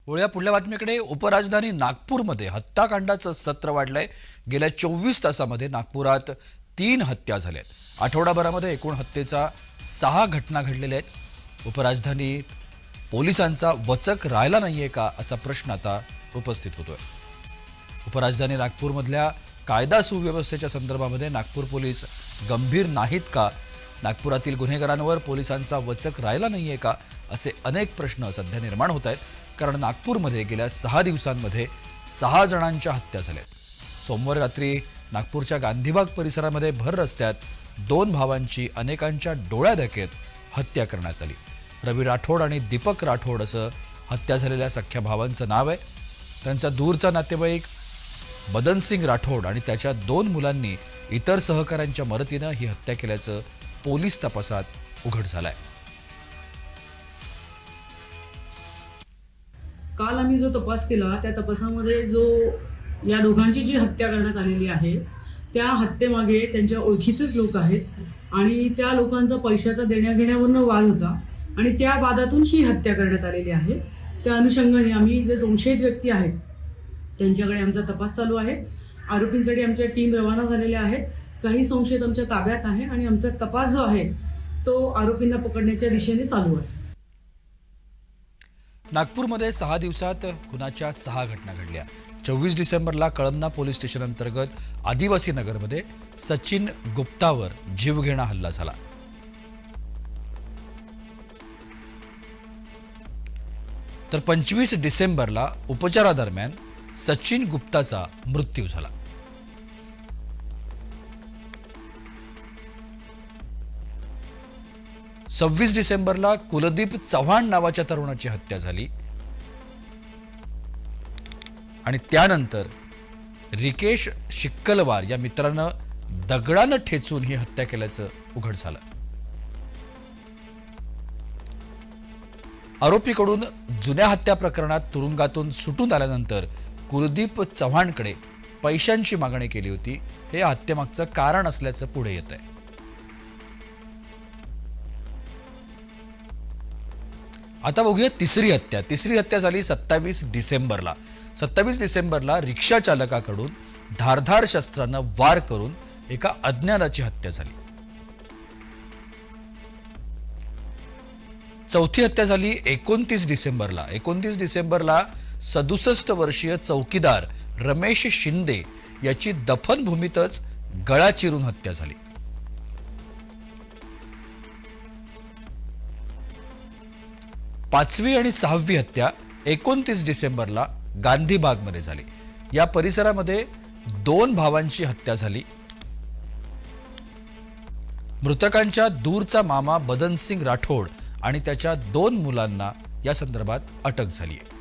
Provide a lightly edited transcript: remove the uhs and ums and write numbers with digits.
वळूया पुढल्या बातमीकडे. उपराजधानी नागपूरमध्ये हत्याकांडाचं सत्र वाढलंय. गेल्या 24 तासामध्ये नागपुरात 3 हत्या झाल्यात. आठवडाभरामध्ये एकूण हत्येचा 6 घटना घडलेल्या आहेत. उपराजधानीत पोलिसांचा वचक राहिला नाहीये का असा प्रश्न आता उपस्थित होतोय. उपराजधानी नागपूरमधल्या कायदा सुव्यवस्थेच्या संदर्भामध्ये नागपूर पोलीस गंभीर नाहीत का? नागपुरातील गुन्हेगारांवर पोलिसांचा वचक राहिला नाहीये का? असे अनेक प्रश्न सध्या निर्माण होत आहेत. कारण नागपूरमध्ये गेल्या 6 दिवसांमध्ये 6 जणांच्या हत्या झाल्या. सोमवारी रात्री नागपूरच्या गांधीबाग परिसरामध्ये भर रस्त्यात 2 भावांची अनेकांच्या डोळ्यादेखत हत्या करण्यात आली. रवी राठोड आणि दीपक राठोड असं हत्या झालेल्या सख्ख्या भावांचं नाव आहे. त्यांचा दूरचा नातेवाईक बदनसिंग राठोड आणि त्याच्या 2 मुलांनी इतर सहकाऱ्यांच्या मदतीनं ही हत्या केल्याचं पोलीस तपासात उघड झालंय. काल आम्ही जो तपास केला त्या तपासामध्ये जो या दोघांची जी हत्या करण्यात आलेली आहे त्या हत्येमागे त्यांच्या ओळखीचेच लोक आहेत आणि त्या लोकांचा पैशाचा देण्याघेण्यावरून वाद होता आणि त्या वादातून ही हत्या करण्यात आलेली आहे. त्या अनुषंगाने आम्ही जे संशयित व्यक्ती आहेत त्यांच्याकडे आमचा तपास चालू आहे. आरोपींसाठी आमच्या टीम रवाना झालेल्या आहेत. काही संशयित आमच्या ताब्यात आहे आणि आमचा तपास जो आहे तो आरोपींना पकडण्याच्या दिशेने चालू आहे. नागपूरमध्ये 6 दिवसात खुनाच्या 6 घटना घडल्या. 24 डिसेंबरला कळमना पोलीस स्टेशन अंतर्गत आदिवासी नगरमध्ये सचिन गुप्तावर जीवघेणा हल्ला झाला. तर 25 डिसेंबरला उपचारादरम्यान सचिन गुप्ताचा मृत्यू झाला. सव्वीस डिसेंबरला कुलदीप चव्हाण नावाच्या तरुणाची हत्या झाली आणि त्यानंतर रिकेश शिक्कलवार या मित्रानं दगडानं ठेचून ही हत्या केल्याचं उघड झालं. आरोपीकडून जुन्या हत्या प्रकरणात तुरुंगातून सुटून आल्यानंतर कुलदीप चव्हाणकडे पैशांची मागणी केली होती. हे हत्येमागचं कारण असल्याचं पुढे येत आहे. आता बघूया तिसरी हत्या. तिसरी हत्या झाली 27 डिसेंबरला. 27 डिसेंबरला रिक्षा चालकाकडून धारधार शस्त्रानं वार करून एका अज्ञानाची हत्या झाली. चौथी हत्या झाली 29 डिसेंबरला. 29 डिसेंबरला 67 वर्षीय चौकीदार रमेश शिंदे याची दफनभूमीतच गळा चिरून हत्या झाली. पाचवी आणि 6वी हत्या 29 डिसेंबरला गांधीबागमध्ये झाली. या परिसरामध्ये 2 भावांची हत्या झाली. मृतकांच्या दूरचा मामा बदनसिंग राठोड आणि त्याच्या 2 मुलांना या संदर्भात अटक झाली आहे.